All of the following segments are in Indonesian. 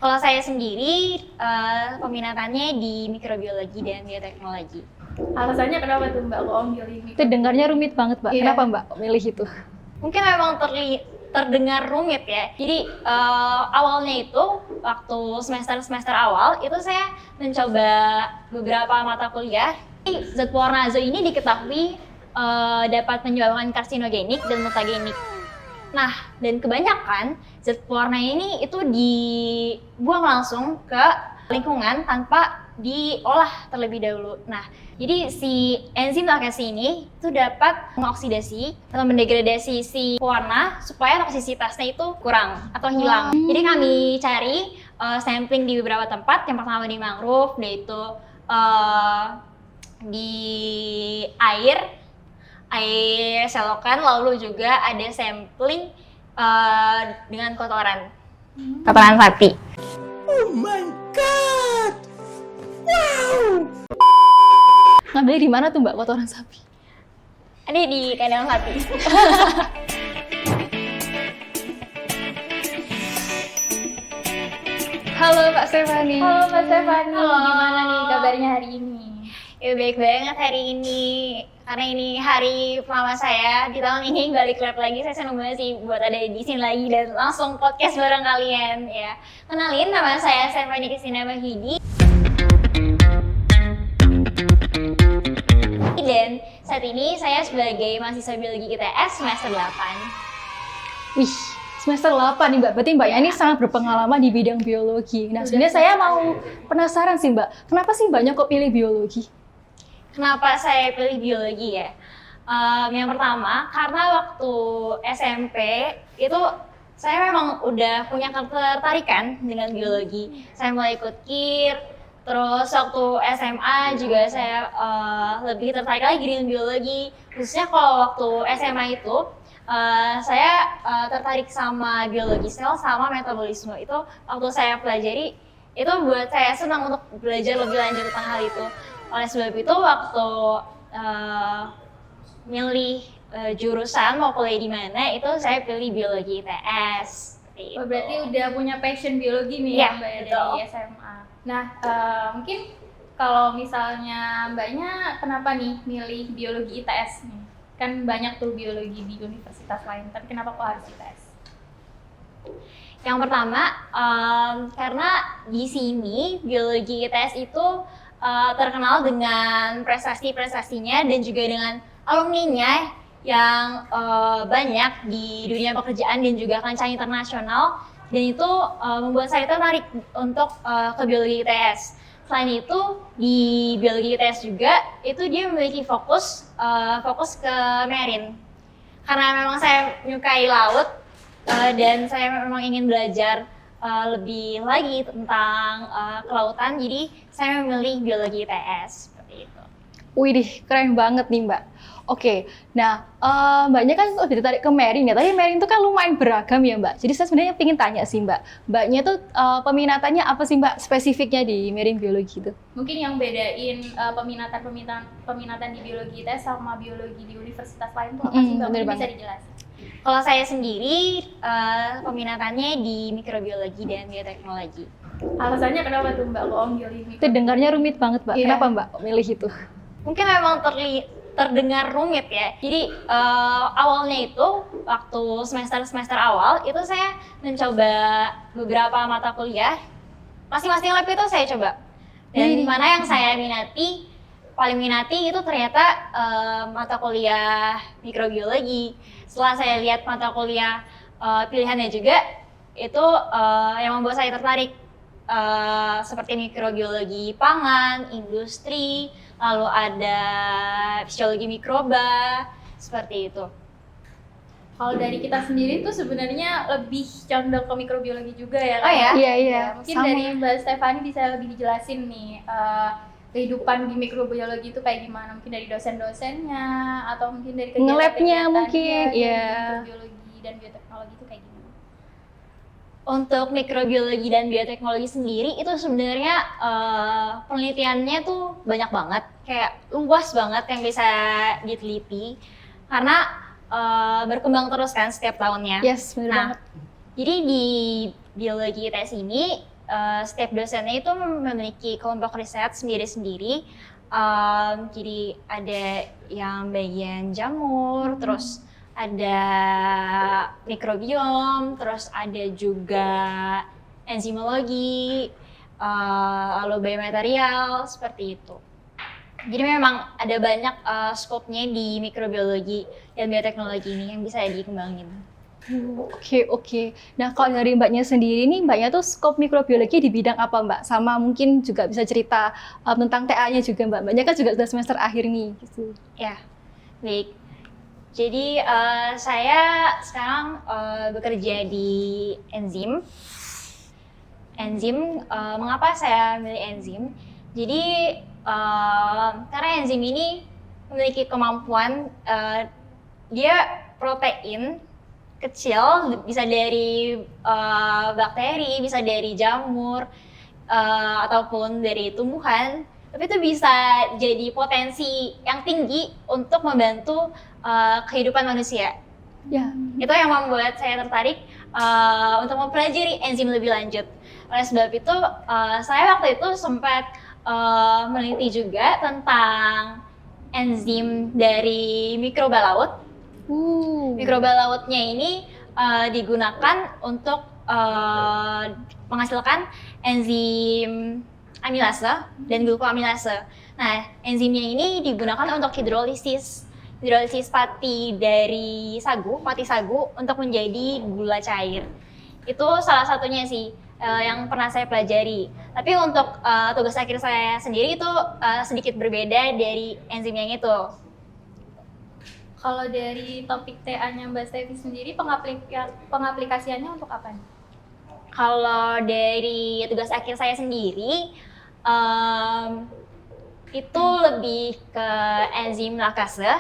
Kalau saya sendiri peminatannya di mikrobiologi dan bioteknologi. Alasannya kenapa tuh Mbak kok milih Itu dengarnya rumit banget, Mbak. Iya. Kenapa Mbak milih itu? Mungkin memang terdengar rumit ya. Jadi awalnya itu waktu semester awal itu saya mencoba beberapa mata kuliah. Zat pewarna azo ini diketahui dapat menyebabkan karsinogenik dan mutagenik. Nah, dan kebanyakan zat pewarna ini itu dibuang langsung ke lingkungan tanpa diolah terlebih dahulu. Nah, jadi si enzim laktase ini itu dapat mengoksidasi atau mendegradasi si pewarna supaya toksisitasnya itu kurang atau hilang. Jadi kami cari sampling di beberapa tempat. Yang pertama di mangrove, yaitu di air selokan, lalu juga ada sampling dengan kotoran sapi. Oh my god! Wow! Ngambilnya di mana tuh Mbak kotoran sapi? Ini di kandang sapi. Halo Mbak Stefani. Halo Mbak Stefani, Halo. gimana nih kabarnya hari ini? Ya baik banget hari ini, karena ini hari pertama saya di tahun ini balik lab lagi. Saya senang banget sih buat ada di sini lagi dan langsung podcast bareng kalian ya. Kenalin, nama saya Stefani Kristina Mahidi. Dan saat ini saya sebagai mahasiswa biologi ITS semester 8. Wih, semester 8 nih Mbak. Berarti Mbaknya ini sangat berpengalaman di bidang biologi. Nah, sebenarnya saya mau penasaran sih Mbak. Kenapa sih Mbaknya kok pilih biologi? Kenapa saya pilih biologi ya? Yang pertama, karena waktu SMP itu saya memang udah punya ketertarikan dengan biologi. Saya mulai ikut KIR, terus waktu SMA juga saya lebih tertarik lagi dengan biologi. Khususnya kalau waktu SMA itu, saya tertarik sama biologi sel sama metabolisme. Itu waktu saya pelajari, itu buat saya senang untuk belajar lebih lanjut tentang hal itu. Oleh sebab itu waktu milih jurusan mau kuliah di mana, itu saya pilih biologi ITS. Seperti Oh, itu. berarti udah punya passion biologi nih Iya, ya Mbak ya, betul. dari SMA. Nah, mungkin kalau misalnya Mbaknya kenapa nih milih biologi ITS nih? Kan banyak tuh biologi di universitas lain, tapi kenapa kok harus ITS? Yang pertama, karena di sini biologi ITS itu terkenal dengan prestasi-prestasinya dan juga dengan alumninya yang banyak di dunia pekerjaan dan juga kancah internasional, dan itu membuat saya tertarik untuk ke biologi ITS. Selain itu di biologi ITS juga itu dia memiliki fokus ke marine, karena memang saya menyukai laut dan saya memang ingin belajar lebih lagi tentang kelautan, jadi saya memilih biologi ITS seperti itu. Widih, keren banget nih Mbak. Oke, nah Mbaknya kan lebih tertarik ke marine ya, tapi marine itu kan lumayan beragam ya Mbak. Jadi saya sebenarnya pengen tanya sih Mbaknya tuh peminatannya apa sih Mbak spesifiknya di marine biologi itu? Mungkin yang bedain peminatan di biologi ITS sama biologi di universitas lain tuh apa sih Mbak? Bener Mungkin bisa banget. dijelasin. Kalau saya sendiri peminatannya di mikrobiologi dan bioteknologi. Alasannya kenapa tuh Mbak kok milih Itu dengarnya rumit banget Mbak. Iya. Kenapa Mbak milih itu? Mungkin memang terdengar rumit ya. Jadi awalnya itu waktu semester awal itu saya mencoba beberapa mata kuliah. Masing-masing lab itu saya coba. Dan mana yang saya paling minati itu ternyata mata kuliah mikrobiologi. Setelah saya lihat mata kuliah pilihannya juga, itu yang membuat saya tertarik. Seperti mikrobiologi pangan, industri, lalu ada fisiologi mikroba, seperti itu. Kalau dari kita sendiri tuh sebenarnya lebih condong ke mikrobiologi juga ya Oh kan? ya? Iya, iya. Mungkin Sama. dari Mbak Stefani bisa lebih dijelasin nih kehidupan di mikrobiologi itu kayak gimana? Mungkin dari dosen-dosennya atau mungkin dari Nge-labnya kegiatan-kegiatannya mungkin, di iya. mikrobiologi dan bioteknologi itu kayak gimana? Untuk mikrobiologi dan bioteknologi sendiri itu sebenarnya penelitiannya tuh banyak banget, kayak luas banget yang bisa diteliti karena berkembang terus kan setiap tahunnya. Yes, bener Nah, banget. jadi di biologi ITS ini setiap dosennya itu memiliki kelompok riset sendiri-sendiri. Jadi ada yang bagian jamur, terus ada mikrobiom, terus ada juga enzimologi, lalu biomaterial, seperti itu. Jadi memang ada banyak skopnya di mikrobiologi dan bioteknologi ini yang bisa dikembangin. Oke. Nah, kalau dari Mbaknya sendiri nih, Mbaknya tuh skop mikrobiologi di bidang apa, Mbak? Sama mungkin juga bisa cerita tentang TA-nya juga, Mbak. Mbaknya kan juga sudah semester akhir nih, gitu. Ya, baik. Jadi saya sekarang bekerja di enzim. Mengapa saya milih enzim? Jadi karena enzim ini memiliki kemampuan dia protein kecil, bisa dari bakteri, bisa dari jamur, ataupun dari tumbuhan, tapi itu bisa jadi potensi yang tinggi untuk membantu kehidupan manusia. Ya. Itu yang membuat saya tertarik untuk mempelajari enzim lebih lanjut. Oleh sebab itu, saya waktu itu sempat meneliti juga tentang enzim dari mikroba laut. Mikroba lautnya ini digunakan untuk menghasilkan enzim amilase dan glukoamilase. Nah, enzimnya ini digunakan untuk hidrolisis pati dari pati sagu untuk menjadi gula cair. Itu salah satunya sih yang pernah saya pelajari. Tapi untuk tugas akhir saya sendiri itu sedikit berbeda dari enzim yang itu. Kalau dari topik TA-nya Mbak Stevi sendiri, pengaplikasiannya untuk apa nih? Kalau dari tugas akhir saya sendiri, itu lebih ke enzim lakase.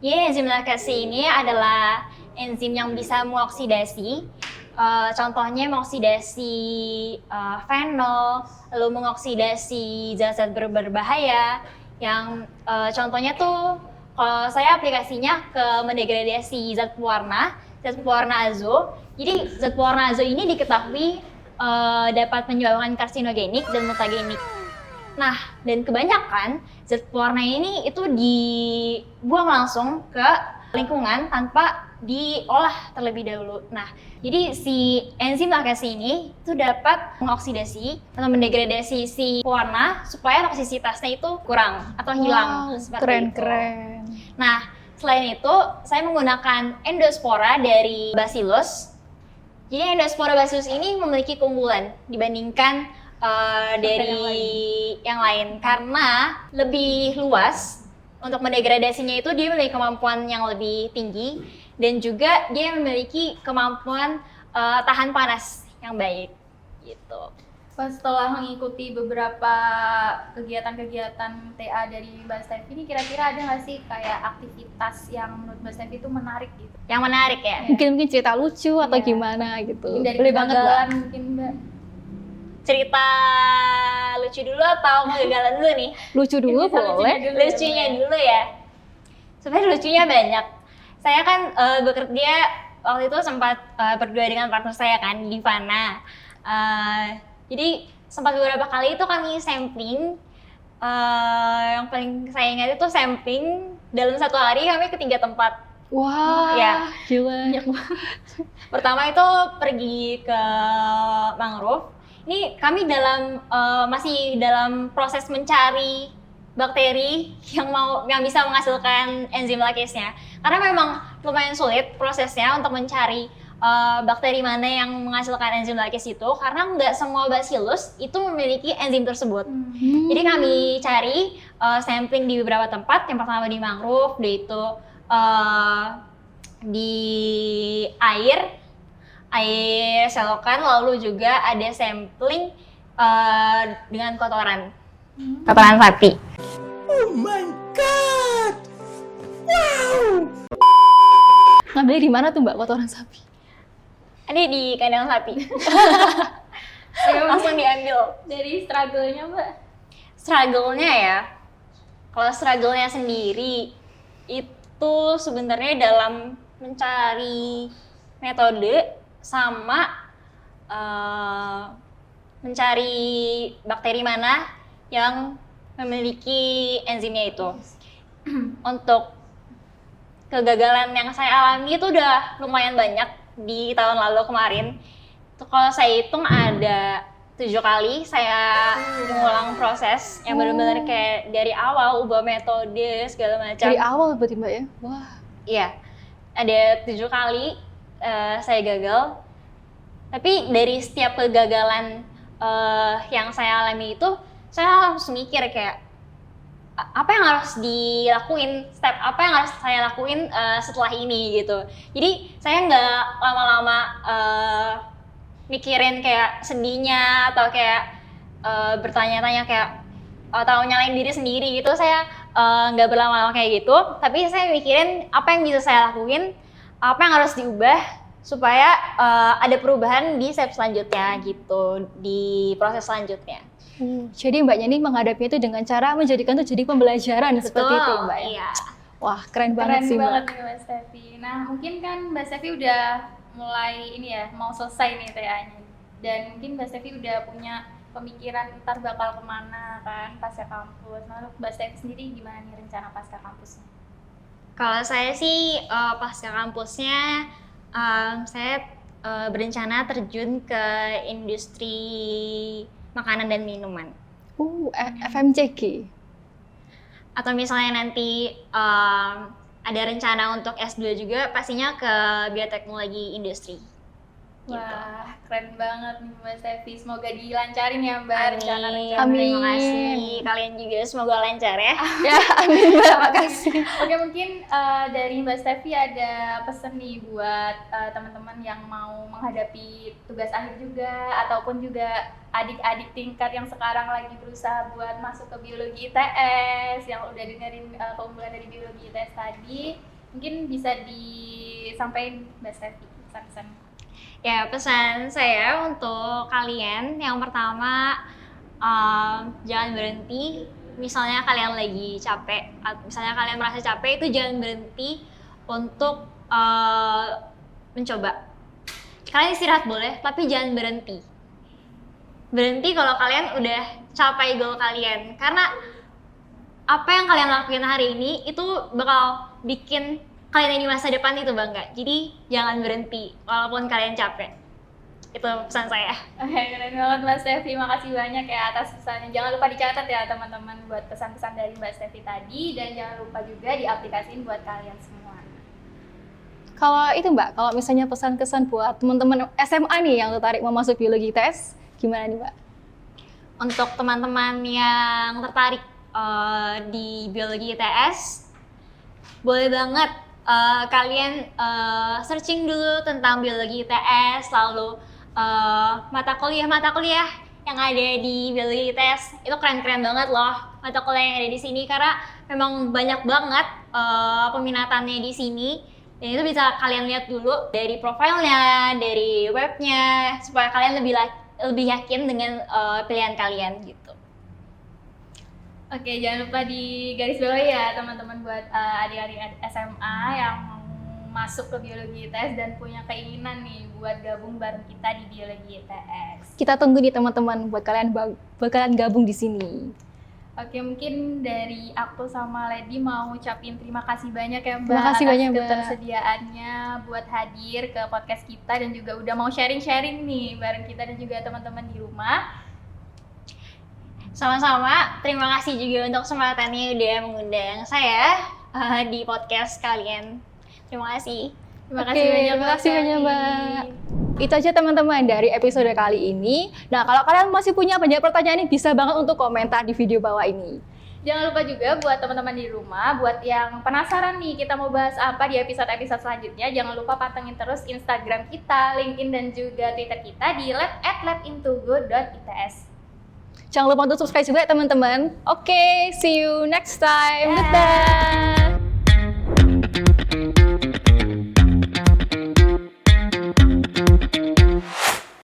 Enzim lakase ini adalah enzim yang bisa mengoksidasi. Contohnya mengoksidasi fenol, lalu mengoksidasi zat-zat berbahaya. Yang contohnya tuh, kalau saya aplikasinya ke mendegradasi zat pewarna azo. Jadi zat pewarna azo ini diketahui dapat menyebabkan karsinogenik dan mutagenik. Nah, dan kebanyakan zat pewarna ini itu dibuang langsung ke lingkungan tanpa diolah terlebih dahulu. Nah, jadi si enzim lakase ini itu dapat mengoksidasi atau mendegradasi si pewarna supaya toksisitasnya itu kurang atau hilang. Keren. Nah, selain itu saya menggunakan endospora dari Bacillus. Jadi endospora Bacillus ini memiliki keunggulan dibandingkan dari yang lain karena lebih luas. Untuk mendegradasinya itu dia memiliki kemampuan yang lebih tinggi dan juga dia memiliki kemampuan tahan panas yang baik gitu. Pas setelah mengikuti beberapa kegiatan-kegiatan TA dari Mbak Stevi ini, kira-kira ada nggak sih kayak aktivitas yang menurut Mbak Stevi itu menarik gitu? Yang menarik ya? Mungkin cerita lucu atau Iya. gimana gitu. Mungkin dari Boleh banget, Mbak. kegagalan mungkin Mbak. Cerita lucu dulu atau kegagalan dulu nih? Lucu dulu Bisa boleh. Lucunya dulu ya. Sebenarnya lucunya banyak. Saya kan bekerja waktu itu sempat berdua dengan partner saya kan, Divana. Jadi sempat beberapa kali itu kami sampling. Yang paling saya ingat itu sampling dalam satu hari kami ke 3 tempat. Wah, Ya. gila. Pertama itu pergi ke mangrove. Ini kami masih dalam proses mencari bakteri yang bisa menghasilkan enzim lakase-nya. Karena memang lumayan sulit prosesnya untuk mencari bakteri mana yang menghasilkan enzim lakase itu, karena nggak semua bacillus itu memiliki enzim tersebut. Jadi kami cari sampling di beberapa tempat. Yang pertama di mangrove, yaitu di air selokan, lalu juga ada sampling dengan kotoran sapi. Oh my god! Wow! Ngambilnya di mana tuh, Mbak, kotoran sapi? Ini di kandang sapi. Langsung diambil. Dari struggle-nya Mbak? Struggle-nya ya, kalau struggle-nya sendiri itu sebenarnya dalam mencari metode sama mencari bakteri mana yang memiliki enzimnya itu. Untuk kegagalan yang saya alami itu udah lumayan banyak di tahun lalu kemarin. Itu kalau saya hitung ada 7 kali saya mengulang proses yang benar-benar kayak dari awal, ubah metode segala macam. Dari awal berarti Mbak ya? Wah. Iya, ada 7 kali saya gagal. Tapi dari setiap kegagalan yang saya alami itu, saya langsung mikir kayak apa yang harus dilakuin, step apa yang harus saya lakuin setelah ini gitu. Jadi saya nggak lama-lama mikirin kayak sedihnya atau kayak bertanya-tanya kayak atau nyalain diri sendiri gitu. Saya nggak berlama-lama kayak gitu, tapi saya mikirin apa yang bisa saya lakuin, apa yang harus diubah supaya ada perubahan di step selanjutnya gitu, di proses selanjutnya. Jadi Mbaknya ini menghadapinya itu dengan cara menjadikan itu jadi pembelajaran seperti itu Mbak ya? Iya. Wah keren banget sih Mbak. Keren banget nih Mbak Stefi. Nah mungkin kan Mbak Stefi udah mulai ini ya, mau selesai nih TA-nya. Dan mungkin Mbak Stefi udah punya pemikiran ntar bakal kemana kan pasca kampus. Nah Mbak Stefi sendiri gimana nih rencana pasca kampusnya? Kalau saya sih pasca kampusnya saya berencana terjun ke industri makanan dan minuman. FMCG. Atau misalnya nanti ada rencana untuk S2 juga pastinya ke bioteknologi industri. Wah, keren banget nih Mbak Stefi. Semoga dilancarin ya Mbak Amin. rencana-rencana. Amin. Terima kasih. Kalian juga semoga lancar ya. Ya amin Mbak, makasih. Oke, mungkin dari Mbak Stefi ada pesan nih buat teman-teman yang mau menghadapi tugas akhir juga ataupun juga adik-adik tingkat yang sekarang lagi berusaha buat masuk ke biologi ITS, yang udah dengerin keunggulan dari biologi ITS tadi, mungkin bisa disampaikan Mbak Stefi pesan-pesan. Ya, pesan saya untuk kalian yang pertama jangan berhenti. Misalnya kalian lagi capek, misalnya kalian merasa capek, itu jangan berhenti untuk mencoba. Kalian istirahat boleh, tapi jangan berhenti. Berhenti kalau kalian udah capai goal kalian. Karena apa yang kalian lakuin hari ini itu bakal bikin kalian di masa depan itu bangga. Jadi jangan berhenti walaupun kalian capek. Itu pesan saya. Oke, keren banget Mbak Stefi. Makasih banyak ya atas pesannya. Jangan lupa dicatat ya teman-teman buat pesan-pesan dari Mbak Stefi tadi, dan jangan lupa juga diaplikasiin buat kalian semua. Kalau itu Mbak, kalau misalnya pesan-kesan buat teman-teman SMA nih yang tertarik mau masuk biologi ITS, gimana nih Mbak? Untuk teman-teman yang tertarik di biologi ITS, boleh banget kalian searching dulu tentang biologi ITS, lalu mata kuliah yang ada di biologi ITS itu keren-keren banget loh mata kuliah yang ada di sini, karena memang banyak banget peminatannya di sini, dan itu bisa kalian lihat dulu dari profilnya, dari webnya, supaya kalian lebih yakin dengan pilihan kalian gitu. Oke, jangan lupa digarisbawahi ya teman-teman buat adik-adik SMA yang mau masuk ke biologi ITS dan punya keinginan nih buat gabung bareng kita di biologi ITS. Kita tunggu nih teman-teman buat kalian gabung di sini. Oke, mungkin dari aku sama Lady mau ucapin terima kasih banyak ya Mbak Terima kasih atas banyak, Mbak. ketersediaannya buat hadir ke podcast kita dan juga udah mau sharing-sharing nih bareng kita dan juga teman-teman di rumah. Sama-sama, terima kasih juga untuk kesempatannya udah mengundang saya di podcast kalian. Terima kasih. Terima Oke, kasih banyak terima kasih banyak, Stefi. Mbak. Itu aja teman-teman dari episode kali ini. Nah, kalau kalian masih punya banyak pertanyaan nih, bisa banget untuk komentar di video bawah ini. Jangan lupa juga buat teman-teman di rumah, buat yang penasaran nih kita mau bahas apa di episode-episode selanjutnya, jangan lupa pantengin terus Instagram kita, LinkedIn, dan juga Twitter kita di lab@labintogo.its. Jangan lupa untuk subscribe juga ya teman-teman. Oke, see you next time. Goodbye.